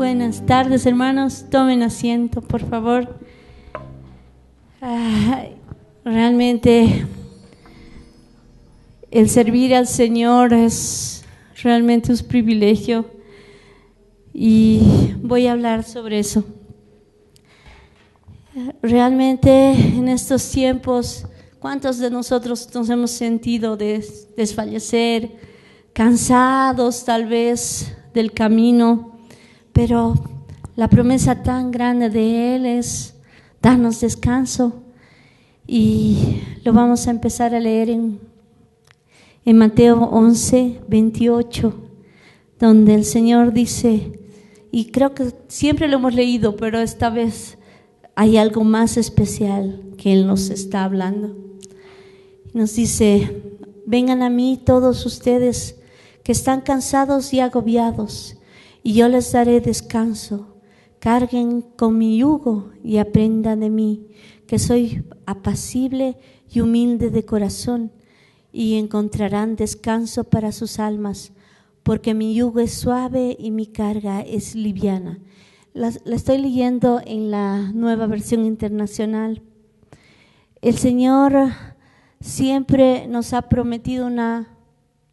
Buenas tardes, hermanos. Tomen asiento, por favor. Realmente el servir al Señor es realmente un privilegio y voy a hablar sobre eso. Realmente en estos tiempos, ¿cuántos de nosotros nos hemos sentido desfallecer, cansados tal vez del camino? Pero la promesa tan grande de Él es darnos descanso, y lo vamos a empezar a leer en Mateo 11, 28, donde el Señor dice, y creo que siempre lo hemos leído, pero esta vez hay algo más especial que Él nos está hablando. Nos dice: vengan a mí todos ustedes que están cansados y agobiados, y yo les daré descanso. Carguen con mi yugo y aprendan de mí, que soy apacible y humilde de corazón, y encontrarán descanso para sus almas, porque mi yugo es suave y mi carga es liviana. La estoy leyendo en la Nueva Versión Internacional. El Señor siempre nos ha prometido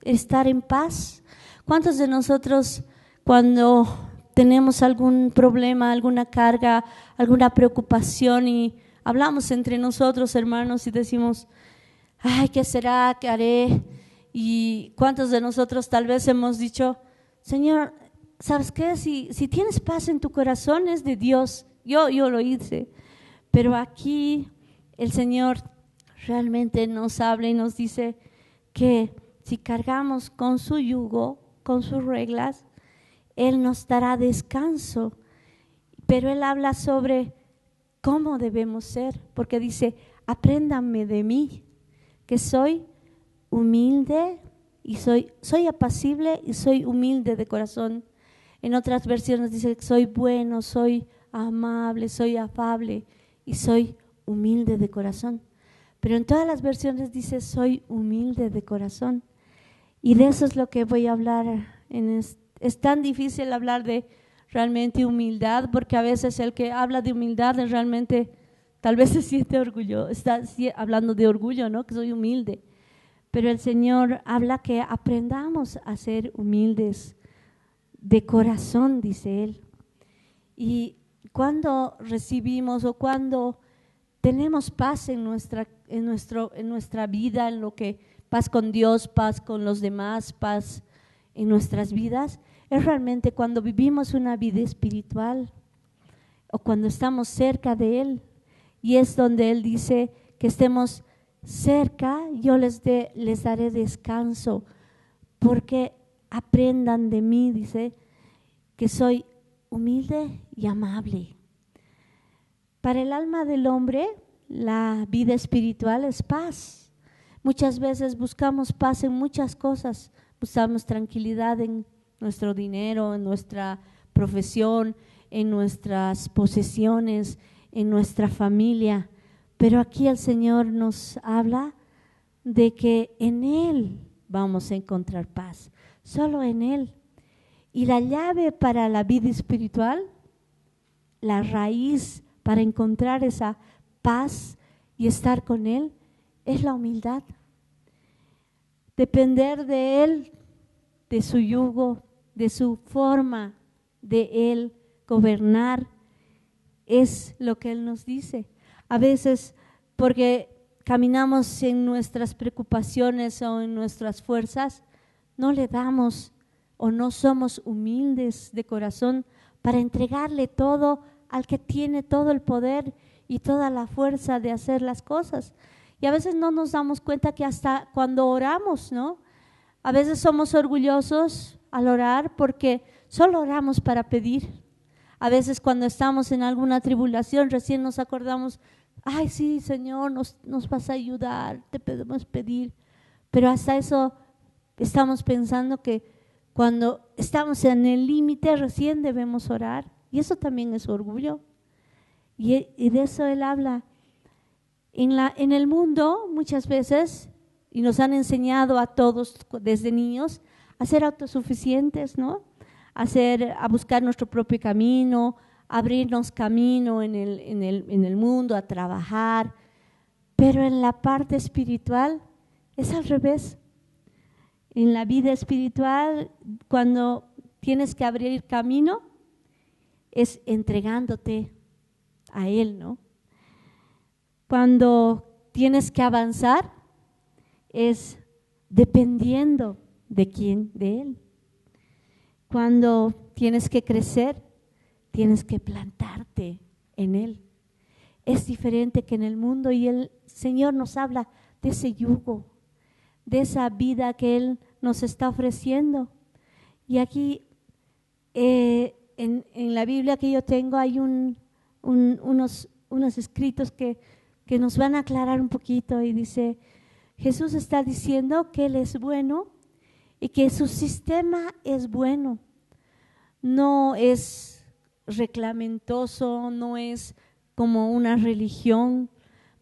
estar en paz. ¿Cuántos de nosotros, cuando tenemos algún problema, alguna carga, alguna preocupación, y hablamos entre nosotros, hermanos, y decimos, ay, ¿qué será? ¿Qué haré? Y cuántos de nosotros tal vez hemos dicho, Señor, ¿sabes qué? Si tienes paz en tu corazón, es de Dios. Yo lo hice. Pero aquí el Señor realmente nos habla y nos dice que si cargamos con su yugo, con sus reglas, Él nos dará descanso. Pero Él habla sobre cómo debemos ser, porque dice, apréndanme de mí, que soy humilde y soy apacible y soy humilde de corazón. En otras versiones dice que soy bueno, soy amable, soy afable y soy humilde de corazón. Pero en todas las versiones dice soy humilde de corazón. Y de eso es lo que voy a hablar. Es tan difícil hablar de realmente humildad, porque a veces el que habla de humildad es realmente, tal vez se siente orgullo, está hablando de orgullo, ¿no? Que soy humilde. Pero el Señor habla que aprendamos a ser humildes de corazón, dice Él. Y cuando recibimos o cuando tenemos paz en nuestra vida, en lo que paz con Dios, paz con los demás, paz en nuestras vidas, es realmente cuando vivimos una vida espiritual o cuando estamos cerca de Él. Y es donde Él dice que estemos cerca, yo les daré descanso, porque aprendan de mí, dice, que soy humilde y amable. Para el alma del hombre, la vida espiritual es paz. Muchas veces buscamos paz en muchas cosas, buscamos tranquilidad en nuestro dinero, en nuestra profesión, en nuestras posesiones, en nuestra familia. Pero aquí el Señor nos habla de que en Él vamos a encontrar paz, solo en Él. Y la llave para la vida espiritual, la raíz para encontrar esa paz y estar con Él, es la humildad. Depender de Él, de su yugo, de su forma de Él gobernar, es lo que Él nos dice. A veces, porque caminamos en nuestras preocupaciones o en nuestras fuerzas, no le damos o no somos humildes de corazón para entregarle todo al que tiene todo el poder y toda la fuerza de hacer las cosas. Y a veces no nos damos cuenta que hasta cuando oramos, ¿no? A veces somos orgullosos al orar porque solo oramos para pedir. A veces cuando estamos en alguna tribulación recién nos acordamos, ay sí, Señor, nos vas a ayudar, te podemos pedir. Pero hasta eso estamos pensando que cuando estamos en el límite recién debemos orar. Y eso también es orgullo. Y de eso Él habla. En el mundo muchas veces, y nos han enseñado a todos desde niños, a ser autosuficientes, ¿no? a buscar nuestro propio camino, abrirnos camino en el mundo, a trabajar. Pero en la parte espiritual es al revés. En la vida espiritual, cuando tienes que abrir camino, es entregándote a Él, ¿no? Cuando tienes que avanzar, es dependiendo de quién, de Él. Cuando tienes que crecer, tienes que plantarte en Él. Es diferente que en el mundo, y el Señor nos habla de ese yugo, de esa vida que Él nos está ofreciendo. Y aquí en la Biblia que yo tengo hay unos escritos que nos van a aclarar un poquito, y dice, Jesús está diciendo que Él es bueno y que su sistema es bueno. No es reclamentoso, no es como una religión,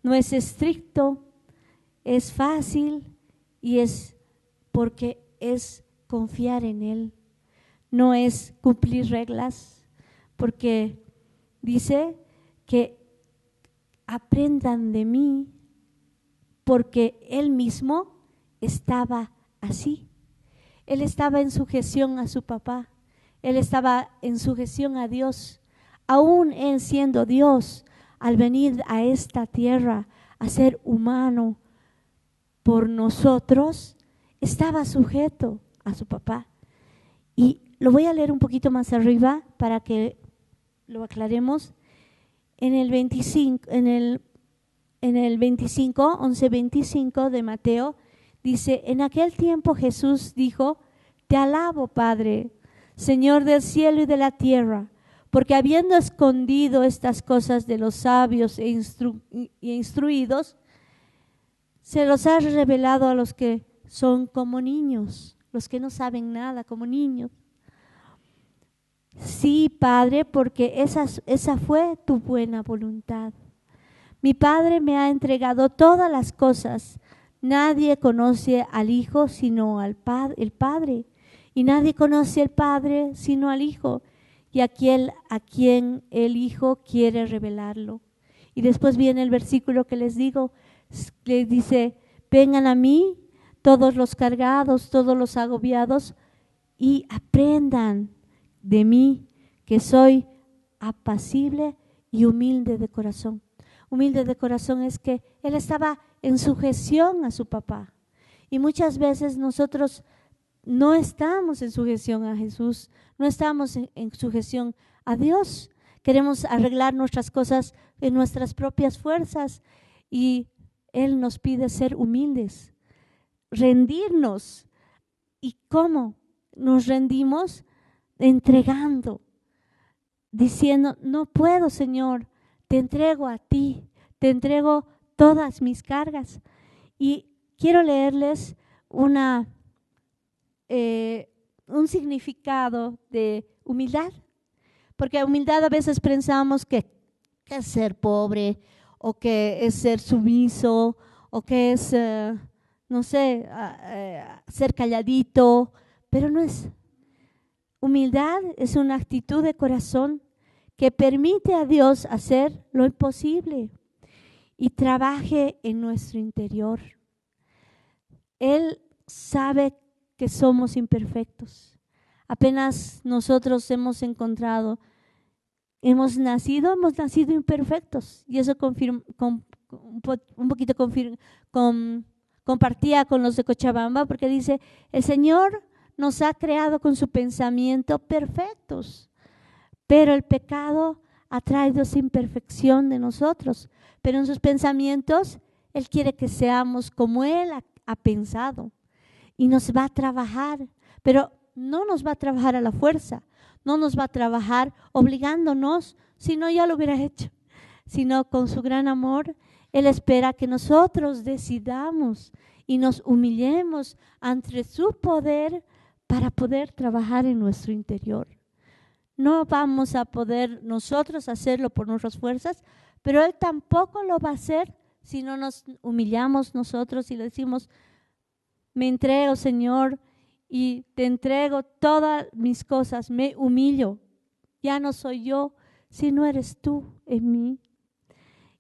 no es estricto, es fácil, y es porque es confiar en Él. No es cumplir reglas, porque dice que aprendan de mí, porque Él mismo estaba así. Él estaba en sujeción a su papá, Él estaba en sujeción a Dios. Aún Él siendo Dios, al venir a esta tierra a ser humano por nosotros, estaba sujeto a su papá. Y lo voy a leer un poquito más arriba para que lo aclaremos. En el 25, 11:25 de Mateo, dice, en aquel tiempo Jesús dijo, te alabo, Padre, Señor del cielo y de la tierra, porque habiendo escondido estas cosas de los sabios e instruidos, se los has revelado a los que son como niños, los que no saben nada, como niños. Sí, Padre, porque esa fue tu buena voluntad. Mi Padre me ha entregado todas las cosas. Nadie conoce al Hijo sino el Padre, y nadie conoce al Padre sino al Hijo, y aquel a quien el Hijo quiere revelarlo. Y después viene el versículo que les digo, les dice, vengan a mí todos los cargados, todos los agobiados, y aprendan de mí, que soy apacible y humilde de corazón. Humilde de corazón es que Él estaba en sujeción a su papá. Y muchas veces nosotros no estamos en sujeción a Jesús, no estamos en sujeción a Dios. Queremos arreglar nuestras cosas en nuestras propias fuerzas, y Él nos pide ser humildes, rendirnos. ¿Y cómo nos rendimos? Entregando, diciendo, no puedo, Señor, te entrego a ti, te entrego todas mis cargas. Y quiero leerles un significado de humildad, porque humildad a veces pensamos que es ser pobre, o que es ser sumiso, o que es, no sé, ser calladito, pero no es. Humildad es una actitud de corazón que permite a Dios hacer lo imposible y trabaje en nuestro interior. Él sabe que somos imperfectos. Apenas nosotros hemos nacido imperfectos, y eso compartía con los de Cochabamba, porque dice, el Señor nos ha creado con su pensamiento perfectos, pero el pecado ha traído esa imperfección de nosotros. Pero en sus pensamientos Él quiere que seamos como Él ha pensado, y nos va a trabajar, pero no nos va a trabajar a la fuerza, no nos va a trabajar obligándonos, si no ya lo hubiera hecho, sino con su gran amor. Él espera que nosotros decidamos y nos humillemos ante su poder para poder trabajar en nuestro interior. No vamos a poder nosotros hacerlo por nuestras fuerzas, pero Él tampoco lo va a hacer si no nos humillamos nosotros y le decimos, me entrego, Señor, y te entrego todas mis cosas, me humillo. Ya no soy yo, sino eres tú en mí.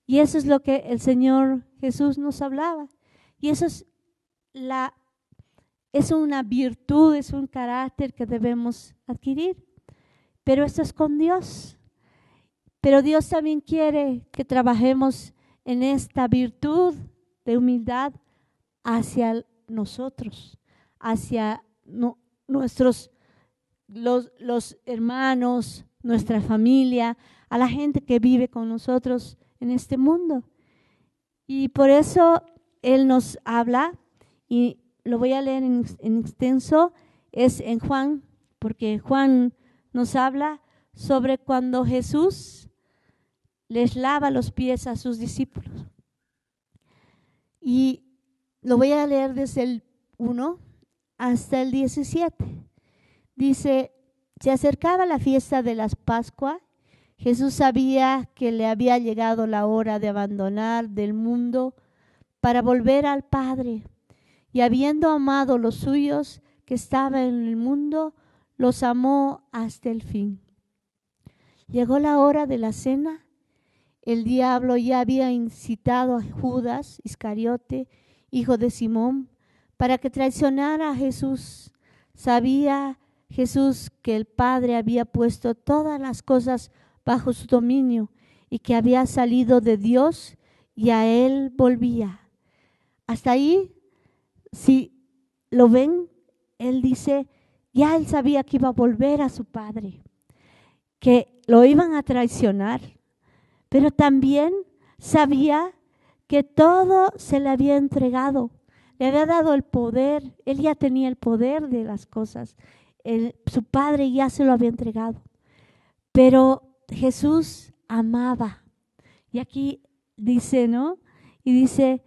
Y eso es lo que el Señor Jesús nos hablaba. Y eso es una virtud, es un carácter que debemos adquirir. Pero esto es con Dios. Pero Dios también quiere que trabajemos en esta virtud de humildad hacia nosotros, hacia nuestros los hermanos, nuestra familia, a la gente que vive con nosotros en este mundo. Y por eso Él nos habla, y lo voy a leer en extenso, es en Juan, porque Juan nos habla sobre cuando Jesús les lava los pies a sus discípulos. Y lo voy a leer desde el 1 hasta el 17. Dice, se acercaba la fiesta de las Pascuas. Jesús sabía que le había llegado la hora de abandonar del mundo para volver al Padre. Y habiendo amado los suyos que estaban en el mundo, los amó hasta el fin. Llegó la hora de la cena. El diablo ya había incitado a Judas Iscariote, hijo de Simón, para que traicionara a Jesús. Sabía Jesús que el Padre había puesto todas las cosas bajo su dominio y que había salido de Dios y a Él volvía. Hasta ahí, si lo ven, Él dice, ya Él sabía que iba a volver a su Padre, que lo iban a traicionar, pero también sabía que todo se le había entregado, le había dado el poder, Él ya tenía el poder de las cosas, su Padre ya se lo había entregado, pero Jesús amaba. Y aquí dice, ¿no? Y dice,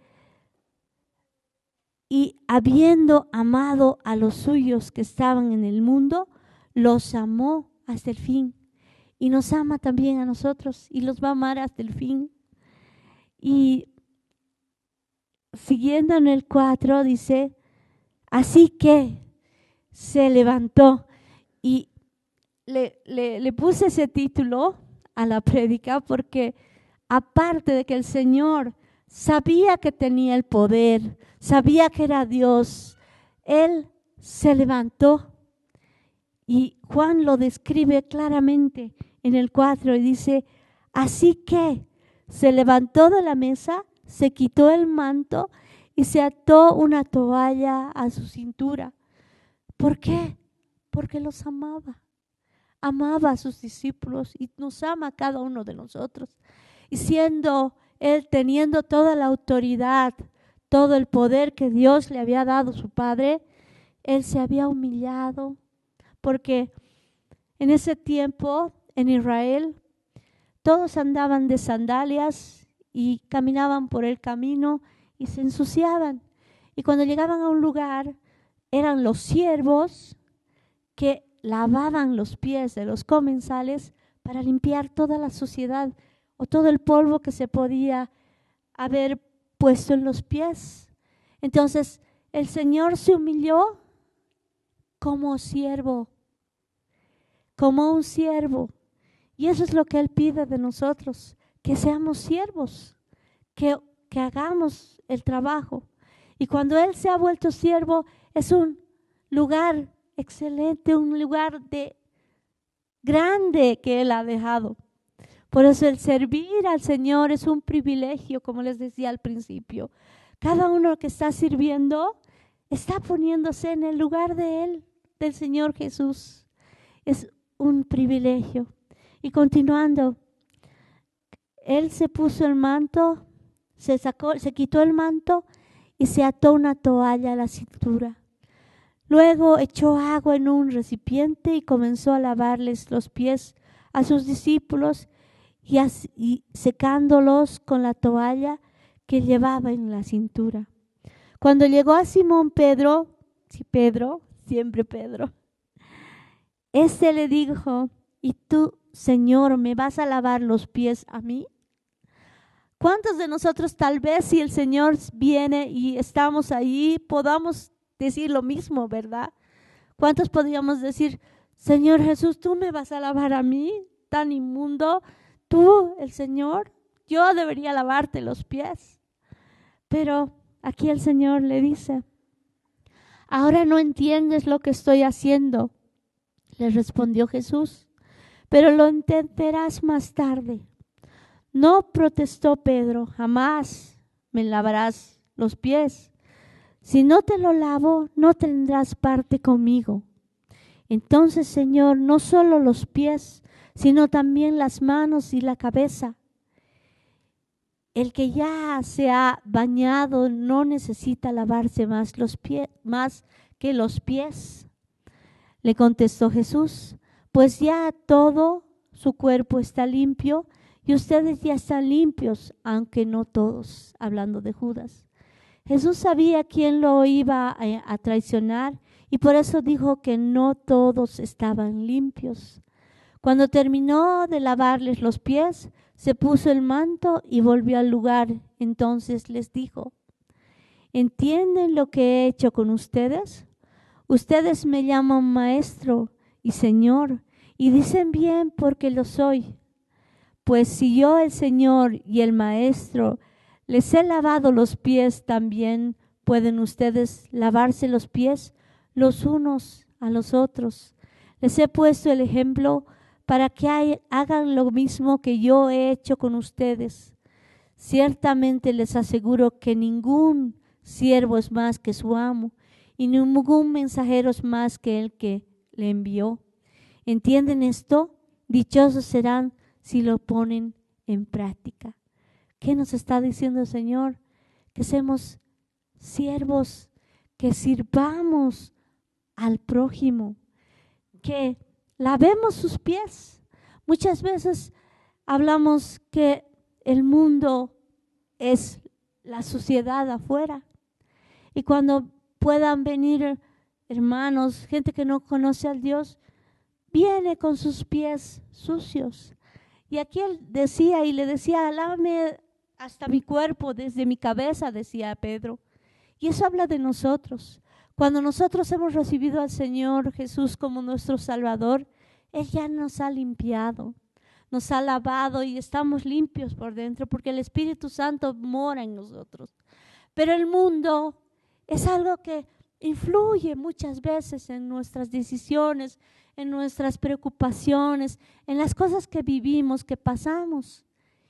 y habiendo amado a los suyos que estaban en el mundo, los amó hasta el fin. Y nos ama también a nosotros y los va a amar hasta el fin. Y siguiendo en el 4 dice, así que se levantó. Y le puse ese título a la prédica porque aparte de que el Señor sabía que tenía el poder, sabía que era Dios, Él se levantó. Y Juan lo describe claramente en el 4 y dice, así que se levantó de la mesa, se quitó el manto y se ató una toalla a su cintura. ¿Por qué? Porque los amaba. Amaba a sus discípulos y nos ama a cada uno de nosotros. Y siendo Él, teniendo toda la autoridad, todo el poder que Dios le había dado a su Padre, Él se había humillado. Porque en ese tiempo, en Israel, todos andaban de sandalias y caminaban por el camino y se ensuciaban. Y cuando llegaban a un lugar, eran los siervos que lavaban los pies de los comensales para limpiar toda la suciedad o todo el polvo que se podía haber puesto en los pies. Entonces, el Señor se humilló como siervo, como un siervo. Y eso es lo que Él pide de nosotros, que seamos siervos, que hagamos el trabajo. Y cuando Él se ha vuelto siervo, es un lugar excelente, un lugar grande que Él ha dejado. Por eso el servir al Señor es un privilegio, como les decía al principio. Cada uno que está sirviendo está poniéndose en el lugar de Él, del Señor Jesús. Es un privilegio. Y continuando, Él se puso el manto, se quitó el manto y se ató una toalla a la cintura. Luego echó agua en un recipiente y comenzó a lavarles los pies a sus discípulos y secándolos con la toalla que llevaba en la cintura. Cuando llegó a Simón Pedro, siempre Pedro, este le dijo, ¿y tú, Señor, me vas a lavar los pies a mí? ¿Cuántos de nosotros tal vez si el Señor viene y estamos ahí podamos decir lo mismo, verdad? ¿Cuántos podríamos decir, Señor Jesús, tú me vas a lavar a mí, tan inmundo? Tú, el Señor, yo debería lavarte los pies. Pero aquí el Señor le dice, ahora no entiendes lo que estoy haciendo, le respondió Jesús, pero lo entenderás más tarde. No protestó Pedro, jamás me lavarás los pies. Si no te lo lavo, no tendrás parte conmigo. Entonces, Señor, no solo los pies, sino también las manos y la cabeza. El que ya se ha bañado no necesita lavarse más que los pies. Le contestó Jesús, pues ya todo su cuerpo está limpio y ustedes ya están limpios, aunque no todos, hablando de Judas. Jesús sabía quién lo iba a traicionar y por eso dijo que no todos estaban limpios. Cuando terminó de lavarles los pies, se puso el manto y volvió al lugar. Entonces les dijo, ¿entienden lo que he hecho con ustedes? Ustedes me llaman maestro y señor y dicen bien porque lo soy. Pues si yo, el Señor y el Maestro, les he lavado los pies, también pueden ustedes lavarse los pies los unos a los otros. Les he puesto el ejemplo para que hagan lo mismo que yo he hecho con ustedes. Ciertamente les aseguro que ningún siervo es más que su amo y ningún mensajero es más que el que le envió. ¿Entienden esto? Dichosos serán si lo ponen en práctica. ¿Qué nos está diciendo el Señor? Que seamos siervos, que sirvamos al prójimo, que lavemos sus pies. Muchas veces hablamos que el mundo es la suciedad afuera. Y cuando puedan venir hermanos, gente que no conoce al Dios, viene con sus pies sucios. Y aquí él decía y le decía, lávame hasta mi cuerpo, desde mi cabeza, decía Pedro. Y eso habla de nosotros. Cuando nosotros hemos recibido al Señor Jesús como nuestro Salvador, Él ya nos ha limpiado, nos ha lavado y estamos limpios por dentro porque el Espíritu Santo mora en nosotros. Pero el mundo es algo que influye muchas veces en nuestras decisiones, en nuestras preocupaciones, en las cosas que vivimos, que pasamos.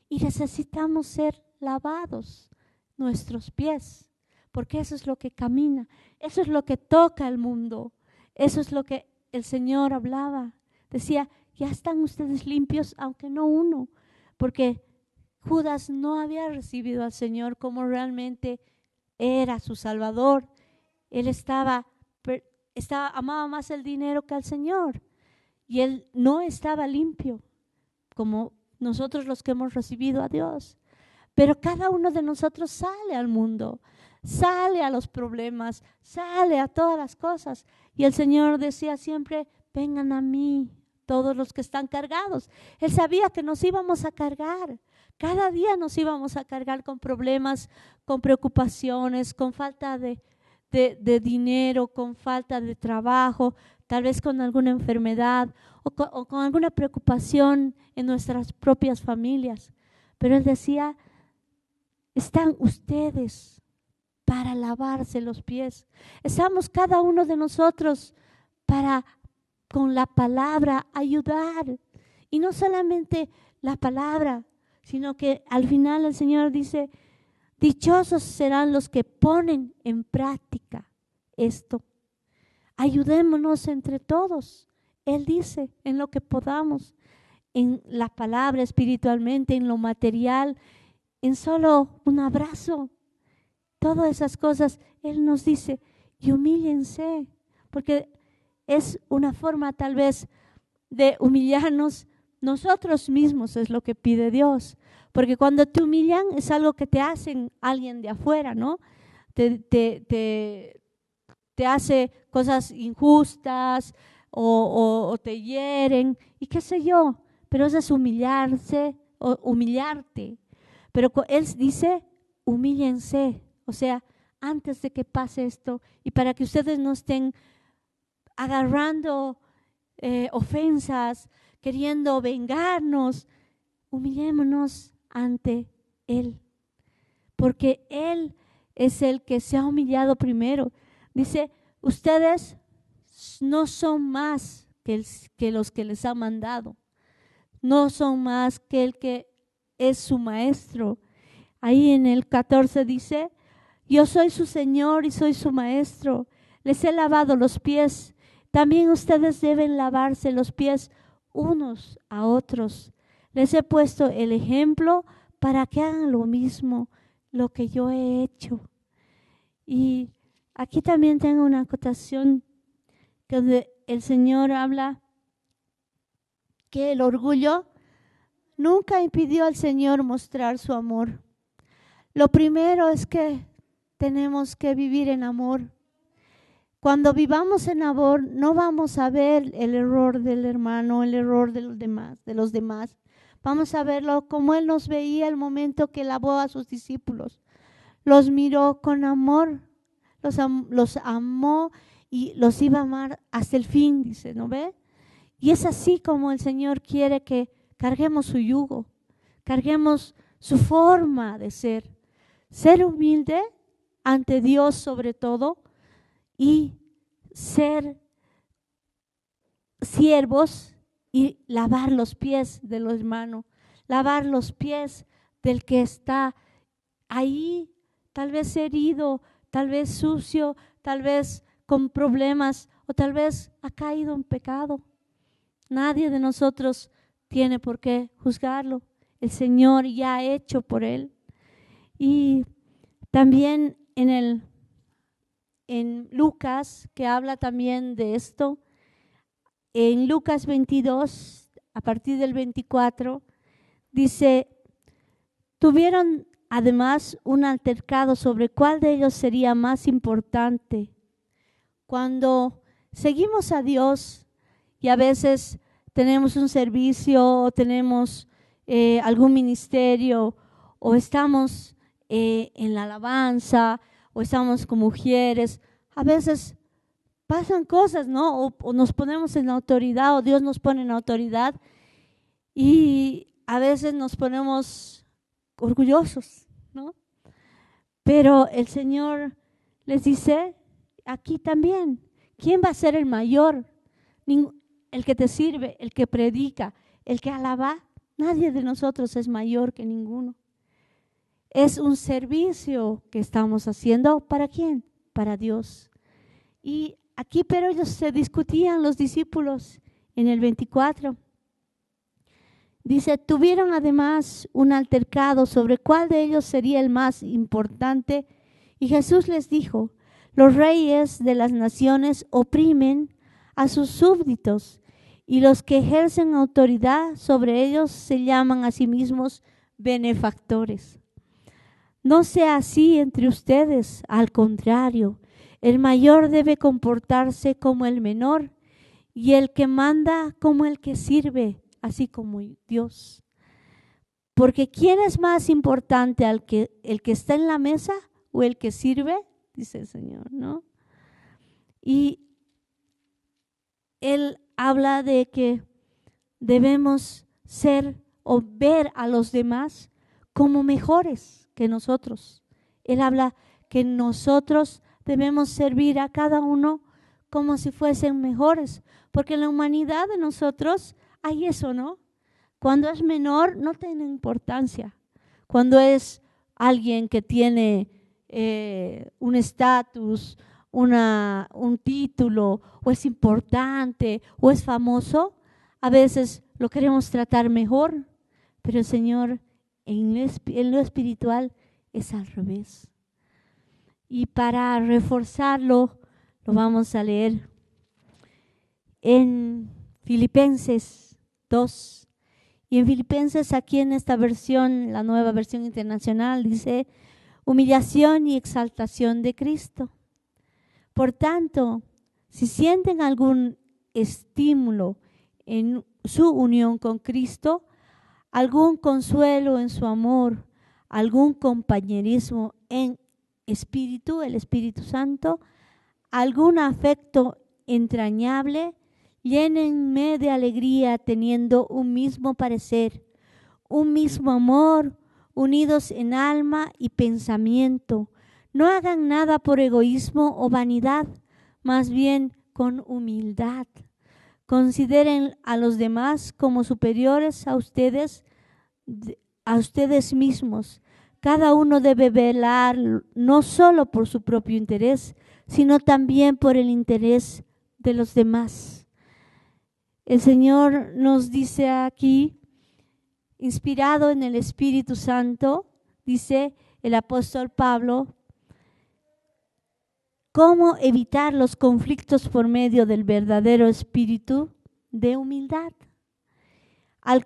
Y necesitamos ser lavados nuestros pies, porque eso es lo que camina, eso es lo que toca el mundo, eso es lo que el Señor hablaba. Decía, ya están ustedes limpios, aunque no uno, porque Judas no había recibido al Señor como realmente era su Salvador. Él amaba más el dinero que al Señor y él no estaba limpio como nosotros los que hemos recibido a Dios. Pero cada uno de nosotros sale al mundo, sale a los problemas, sale a todas las cosas. Y el Señor decía siempre, vengan a mí todos los que están cargados. Él sabía que nos íbamos a cargar. Cada día nos íbamos a cargar con problemas, con preocupaciones, con falta de dinero, con falta de trabajo, tal vez con alguna enfermedad o con alguna preocupación en nuestras propias familias. Pero Él decía, están ustedes para lavarse los pies. Estamos cada uno de nosotros para, con la palabra, ayudar. Y no solamente la palabra, sino que al final el Señor dice, dichosos serán los que ponen en práctica esto. Ayudémonos entre todos. Él dice, en lo que podamos, en la palabra espiritualmente, en lo material, en solo un abrazo. Todas esas cosas, Él nos dice, y humíllense, porque es una forma tal vez de humillarnos nosotros mismos, es lo que pide Dios. Porque cuando te humillan es algo que te hacen alguien de afuera, ¿no? Te hace cosas injustas o te hieren y qué sé yo. Pero eso es humillarse o humillarte. Pero Él dice, humíllense. O sea, antes de que pase esto y para que ustedes no estén agarrando ofensas, queriendo vengarnos. Humillémonos ante Él, porque Él es el que se ha humillado primero. Dice, ustedes no son más que los que les ha mandado, no son más que el que es su maestro. Ahí en el 14 dice, yo soy su Señor y soy su maestro, les he lavado los pies, también ustedes deben lavarse los pies unos a otros. Les he puesto el ejemplo para que hagan lo mismo, lo que yo he hecho. Y aquí también tengo una acotación donde el Señor habla que el orgullo nunca impidió al Señor mostrar su amor. Lo primero es que tenemos que vivir en amor. Cuando vivamos en amor, no vamos a ver el error del hermano, el error de los demás. Vamos a verlo como Él nos veía el momento que lavó a sus discípulos. Los miró con amor, los amó y los iba a amar hasta el fin, dice, ¿no ve? Y es así como el Señor quiere que carguemos su yugo, carguemos su forma de ser humilde ante Dios sobre todo y ser siervos y lavar los pies de los hermanos, lavar los pies del que está ahí, tal vez herido, tal vez sucio, tal vez con problemas o tal vez ha caído en pecado. Nadie de nosotros tiene por qué juzgarlo. El Señor ya ha hecho por él. Y también en Lucas, que habla también de esto, en Lucas 22, a partir del 24, dice, tuvieron además un altercado sobre cuál de ellos sería más importante. Cuando seguimos a Dios y a veces tenemos un servicio o tenemos algún ministerio o estamos en la alabanza o estamos con mujeres, a veces pasan cosas, ¿no? O nos ponemos en la autoridad o Dios nos pone en la autoridad y a veces nos ponemos orgullosos, ¿no? Pero el Señor les dice, aquí también, ¿quién va a ser el mayor? El que te sirve, el que predica, el que alaba. Nadie de nosotros es mayor que ninguno. Es un servicio que estamos haciendo. ¿Para quién? Para Dios. Y aquí, pero ellos se discutían, los discípulos, en el 24. Dice, tuvieron además un altercado sobre cuál de ellos sería el más importante. Y Jesús les dijo, los reyes de las naciones oprimen a sus súbditos y los que ejercen autoridad sobre ellos se llaman a sí mismos benefactores. No sea así entre ustedes, al contrario, el mayor debe comportarse como el menor y el que manda como el que sirve, así como Dios. Porque ¿quién es más importante, el que está en la mesa o el que sirve? Dice el Señor, ¿no? Y Él habla de que debemos ser o ver a los demás como mejores que nosotros. Él habla que nosotros debemos servir a cada uno como si fuesen mejores, porque en la humanidad de nosotros hay eso, ¿no? Cuando es menor no tiene importancia. Cuando es alguien que tiene un estatus, un título, o es importante, o es famoso, a veces lo queremos tratar mejor, pero el Señor en lo espiritual es al revés. Y para reforzarlo, lo vamos a leer en Filipenses 2. Y en Filipenses, aquí en esta versión, la nueva versión internacional, dice, humillación y exaltación de Cristo. Por tanto, si sienten algún estímulo en su unión con Cristo, algún consuelo en su amor, algún compañerismo en espíritu, el Espíritu Santo, algún afecto entrañable, llénenme de alegría teniendo un mismo parecer, un mismo amor, unidos en alma y pensamiento. No hagan nada por egoísmo o vanidad, más bien con humildad. Consideren a los demás como superiores a ustedes mismos. Cada uno debe velar no solo por su propio interés, sino también por el interés de los demás. El Señor nos dice aquí, inspirado en el Espíritu Santo, dice el apóstol Pablo, cómo evitar los conflictos por medio del verdadero espíritu de humildad. Al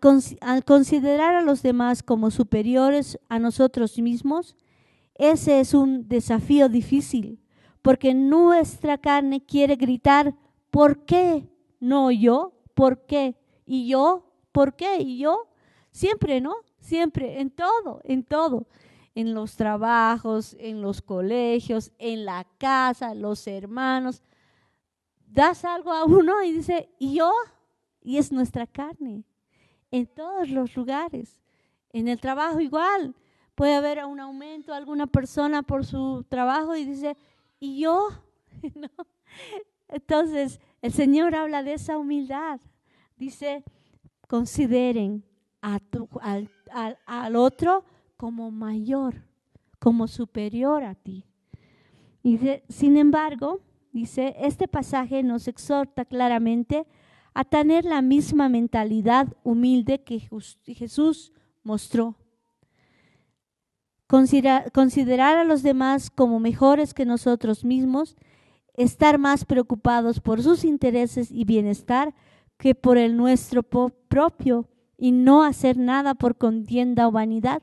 considerar a los demás como superiores a nosotros mismos, ese es un desafío difícil, porque nuestra carne quiere gritar, ¿por qué? No yo, ¿por qué? ¿Y yo? ¿Por qué? ¿Y yo? Siempre, ¿no? Siempre, en todo, en los trabajos, en los colegios, en la casa, los hermanos. Das algo a uno y dice, ¿y yo? Y es nuestra carne. En todos los lugares. En el trabajo igual. Puede haber un aumento a alguna persona por su trabajo y dice, ¿y yo? ¿No? Entonces, el Señor habla de esa humildad. Dice, consideren al otro como mayor, como superior a ti. Dice, sin embargo, dice, este pasaje nos exhorta claramente a tener la misma mentalidad humilde que Jesús mostró. Considerar a los demás como mejores que nosotros mismos, estar más preocupados por sus intereses y bienestar que por el nuestro propio, y no hacer nada por contienda o vanidad.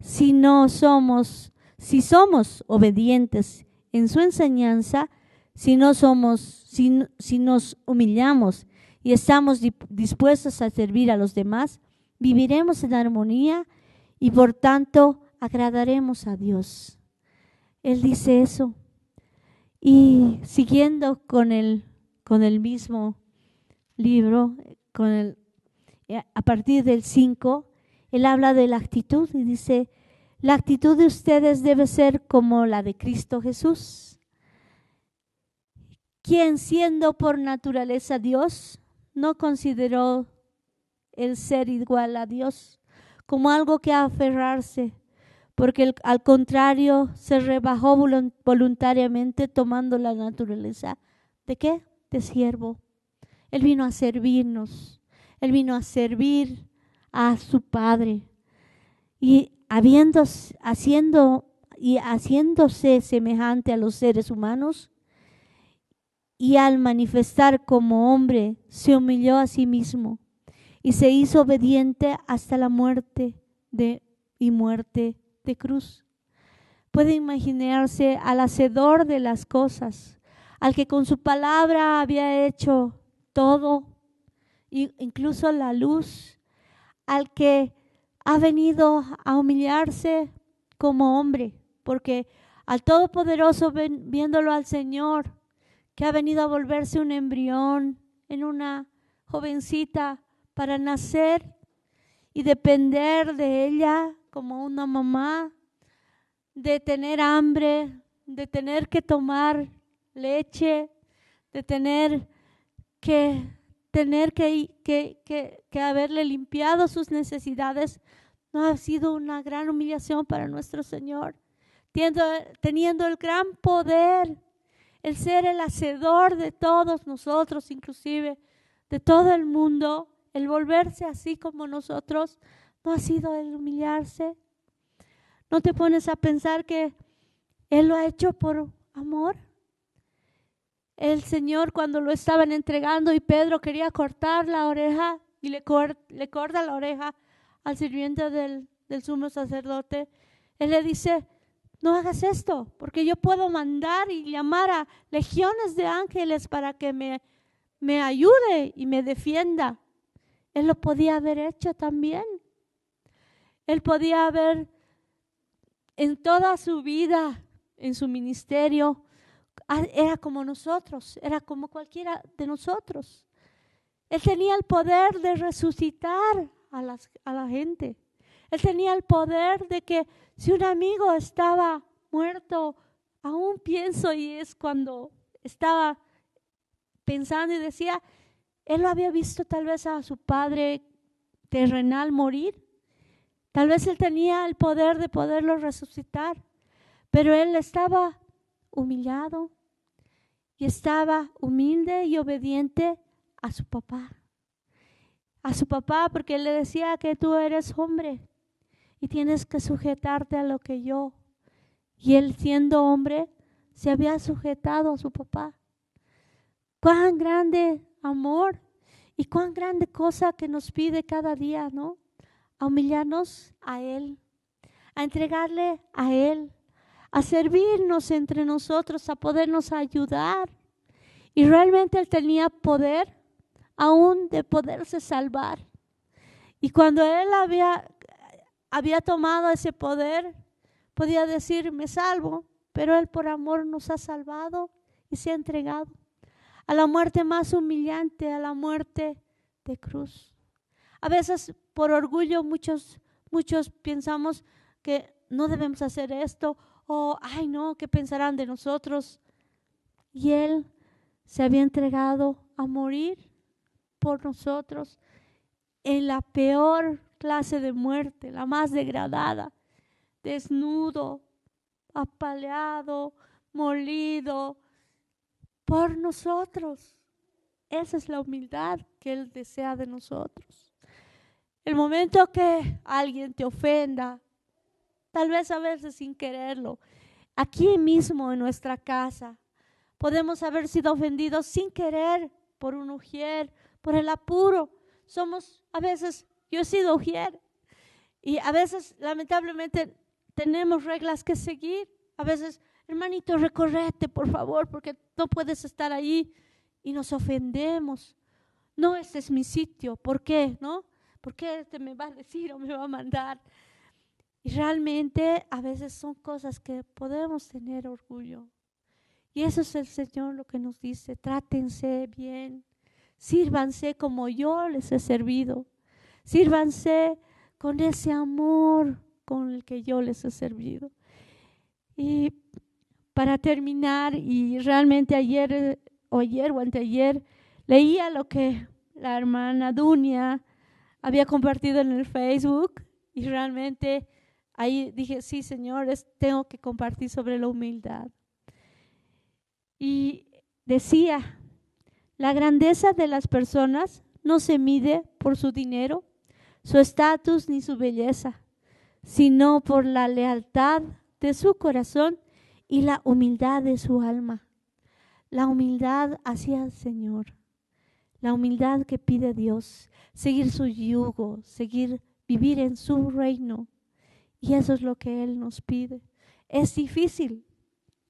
Si somos obedientes en su enseñanza, si nos humillamos y estamos dispuestos a servir a los demás, viviremos en armonía y por tanto agradaremos a Dios. Él dice eso. Y siguiendo con el mismo libro, a partir del 5, él habla de la actitud y dice, la actitud de ustedes debe ser como la de Cristo Jesús, quien siendo por naturaleza Dios, no consideró el ser igual a Dios como algo que aferrarse, porque al contrario se rebajó voluntariamente tomando la naturaleza ¿de qué? De siervo. Él vino a servirnos, Él vino a servir a su Padre y haciéndose semejante a los seres humanos, y al manifestar como hombre se humilló a sí mismo y se hizo obediente hasta la muerte de cruz. Puede imaginarse al hacedor de las cosas, al que con su palabra había hecho todo, incluso la luz, al que ha venido a humillarse como hombre, porque al Todopoderoso, viéndolo al Señor, que ha venido a volverse un embrión en una jovencita para nacer y depender de ella como una mamá, de tener hambre, de tener que tomar leche, de tener que haberle limpiado sus necesidades, no ha sido una gran humillación para nuestro Señor, teniendo el gran poder, el ser el hacedor de todos nosotros, inclusive de todo el mundo, el volverse así como nosotros, ¿no ha sido el humillarse? ¿No te pones a pensar que Él lo ha hecho por amor? El Señor, cuando lo estaban entregando y Pedro quería cortar la oreja y le corta la oreja al sirviente del sumo sacerdote, Él le dice, no hagas esto, porque yo puedo mandar y llamar a legiones de ángeles para que me ayude y me defienda. Él lo podía haber hecho también. Él podía haber en toda su vida, en su ministerio, era como nosotros, era como cualquiera de nosotros. Él tenía el poder de resucitar a la gente. Él tenía el poder de que si un amigo estaba muerto, aún pienso, y es cuando estaba pensando y decía, él lo había visto tal vez a su padre terrenal morir. Tal vez él tenía el poder de poderlo resucitar, pero él estaba humillado y estaba humilde y obediente a su papá. A su papá, porque él le decía que tú eres hombre y tienes que sujetarte a lo que yo. Y él, siendo hombre, se había sujetado a su papá. Cuán grande amor y cuán grande cosa que nos pide cada día, ¿no? A humillarnos a Él, a entregarle a Él, a servirnos entre nosotros, a podernos ayudar. Y realmente Él tenía poder aún de poderse salvar. Y cuando Él había tomado ese poder, podía decir, me salvo, pero Él por amor nos ha salvado y se ha entregado a la muerte más humillante, a la muerte de cruz. A veces por orgullo muchos pensamos que no debemos hacer esto, o ay no, ¿qué pensarán de nosotros? Y Él se había entregado a morir por nosotros en la peor clase de muerte, la más degradada, desnudo, apaleado, molido, por nosotros. Esa es la humildad que Él desea de nosotros. El momento que alguien te ofenda, tal vez a veces sin quererlo, aquí mismo en nuestra casa, podemos haber sido ofendidos sin querer por un ujier, por el apuro. A veces, yo he sido ujier y a veces lamentablemente tenemos reglas que seguir. A veces, hermanito, recorrete por favor porque no puedes estar ahí, y nos ofendemos. No, este es mi sitio. ¿Por qué? ¿No? ¿Por qué este me va a decir o me va a mandar? Y realmente a veces son cosas que podemos tener orgullo. Y eso es el Señor lo que nos dice, trátense bien, sírvanse como yo les he servido, sírvanse con ese amor con el que yo les he servido. Y para terminar, y realmente ayer o anteayer, leía lo que la hermana Dunia había compartido en el Facebook, y realmente ahí dije, sí, Señor, tengo que compartir sobre la humildad. Y decía, la grandeza de las personas no se mide por su dinero, su estatus ni su belleza, sino por la lealtad de su corazón y la humildad de su alma. La humildad hacia el Señor, la humildad que pide Dios, seguir su yugo, vivir en su reino. Y eso es lo que Él nos pide. Es difícil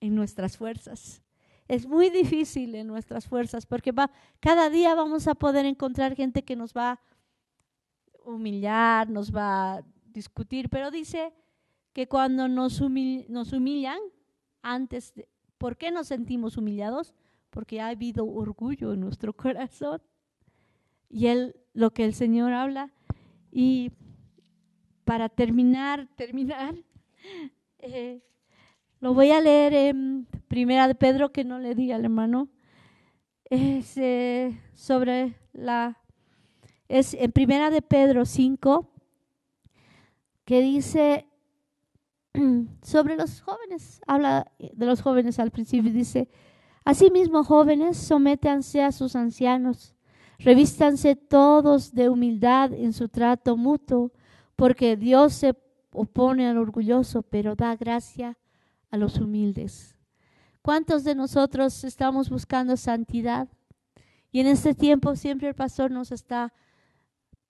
en nuestras fuerzas. Es muy difícil en nuestras fuerzas porque cada día vamos a poder encontrar gente que nos va a humillar, nos va a discutir, pero dice que cuando nos humillan, ¿por qué nos sentimos humillados? Porque ha habido orgullo en nuestro corazón. Y lo que el Señor habla. Y para terminar, lo voy a leer en Primera de Pedro, que no le di al hermano. Es en Primera de Pedro 5, que dice sobre los jóvenes, habla de los jóvenes al principio, dice, asimismo jóvenes, sométanse a sus ancianos, revístanse todos de humildad en su trato mutuo, porque Dios se opone al orgulloso, pero da gracia a los humildes. ¿Cuántos de nosotros estamos buscando santidad? Y en este tiempo siempre el pastor nos está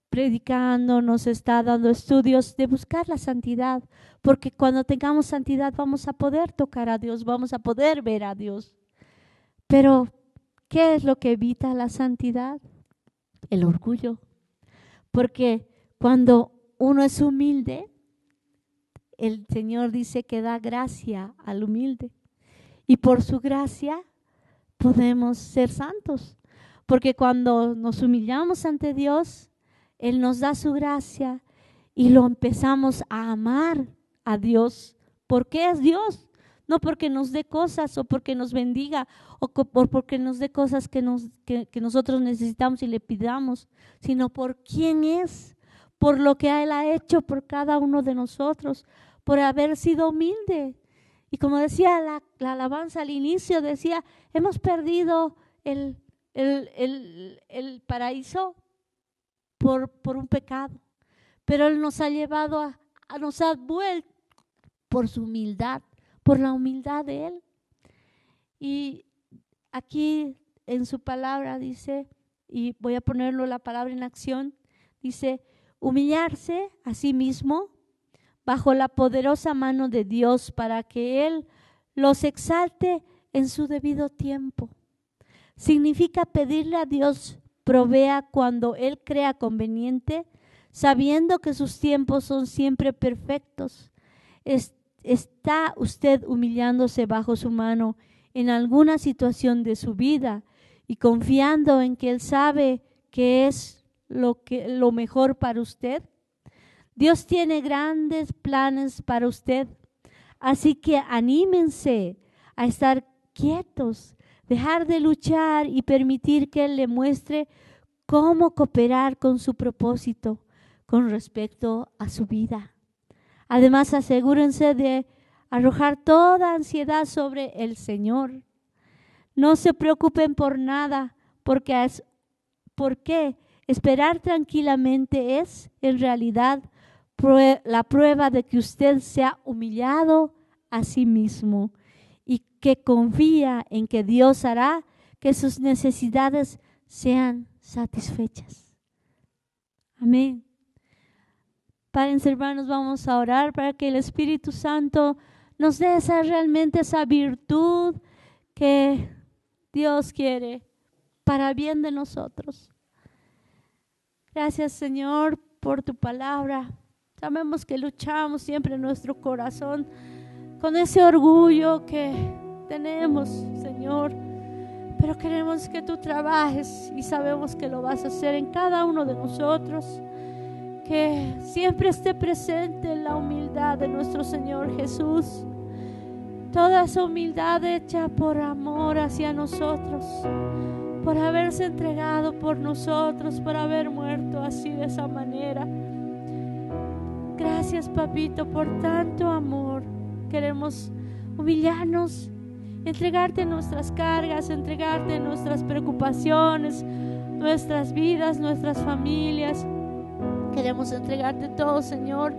predicando, nos está dando estudios de buscar la santidad, porque cuando tengamos santidad vamos a poder tocar a Dios, vamos a poder ver a Dios. Pero, ¿qué es lo que evita la santidad? El orgullo. Porque cuando uno es humilde, el Señor dice que da gracia al humilde. Y por su gracia podemos ser santos. Porque cuando nos humillamos ante Dios, Él nos da su gracia y lo empezamos a amar a Dios. Porque es Dios. No porque nos dé cosas o porque nos bendiga o porque nos dé cosas que nosotros necesitamos y le pidamos, sino por quién es, por lo que Él ha hecho por cada uno de nosotros, por haber sido humilde. Y como decía la alabanza al inicio, decía, hemos perdido el paraíso por un pecado, pero Él nos ha llevado nos ha vuelto por su humildad, por la humildad de Él. Y aquí en su palabra dice, y voy a ponerlo la palabra en acción, dice, humillarse a sí mismo bajo la poderosa mano de Dios para que Él los exalte en su debido tiempo. Significa pedirle a Dios provea cuando Él crea conveniente, sabiendo que sus tiempos son siempre perfectos. ¿Está usted humillándose bajo su mano en alguna situación de su vida y confiando en que Él sabe que es lo mejor para usted? Dios tiene grandes planes para usted, así que anímense a estar quietos, dejar de luchar y permitir que Él le muestre cómo cooperar con su propósito con respecto a su vida. Además, asegúrense de arrojar toda ansiedad sobre el Señor. No se preocupen por nada, porque esperar tranquilamente es, en realidad, la prueba de que usted se ha humillado a sí mismo y que confía en que Dios hará que sus necesidades sean satisfechas. Amén. Padres, hermanos, vamos a orar para que el Espíritu Santo nos dé realmente esa virtud que Dios quiere para bien de nosotros. Gracias, Señor, por tu palabra. Sabemos que luchamos siempre en nuestro corazón con ese orgullo que tenemos, Señor, pero queremos que tú trabajes y sabemos que lo vas a hacer en cada uno de nosotros. Que siempre esté presente la humildad de nuestro Señor Jesús. Toda esa humildad hecha por amor hacia nosotros, por haberse entregado por nosotros, por haber muerto así de esa manera. Gracias, papito, por tanto amor. Queremos humillarnos, entregarte nuestras cargas, entregarte nuestras preocupaciones, nuestras vidas, nuestras familias. Queremos entregarte todo, Señor.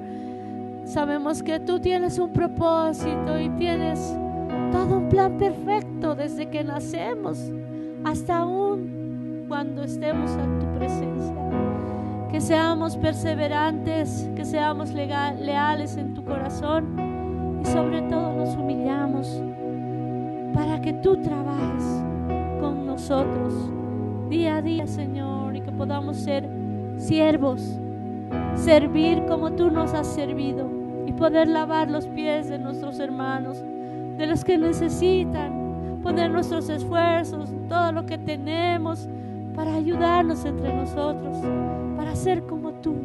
Sabemos que tú tienes un propósito y tienes todo un plan perfecto desde que nacemos hasta aún cuando estemos en tu presencia. Que seamos perseverantes, que seamos leales en tu corazón y sobre todo nos humillamos para que tú trabajes con nosotros día a día, Señor, y que podamos ser siervos, servir como tú nos has servido y poder lavar los pies de nuestros hermanos, de los que necesitan, poner nuestros esfuerzos, todo lo que tenemos para ayudarnos entre nosotros, para ser como tú.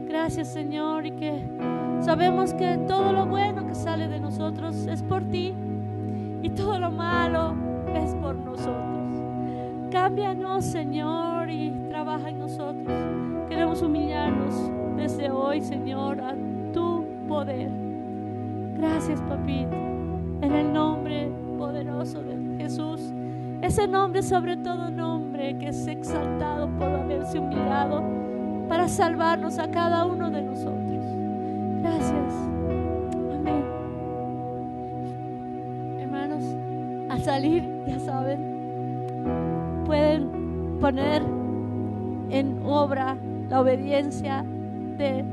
Gracias, Señor, y que sabemos que todo lo bueno que sale de nosotros es por ti y todo lo malo es por nosotros. Cámbianos, Señor, y trabaja en nosotros. Queremos humillarnos desde hoy, Señor, a tu poder. Gracias, papito, en el nombre poderoso de Jesús, ese nombre sobre todo nombre que es exaltado por haberse humillado para salvarnos a cada uno de nosotros. Gracias. Amén. Hermanos, al salir, ya saben, pueden poner en obra la obediencia de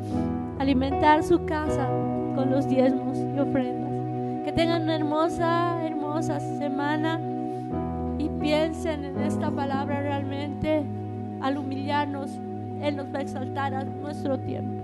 alimentar su casa con los diezmos y ofrendas. Que tengan una hermosa semana y piensen en esta palabra realmente. Al humillarnos, Él nos va a exaltar a nuestro tiempo.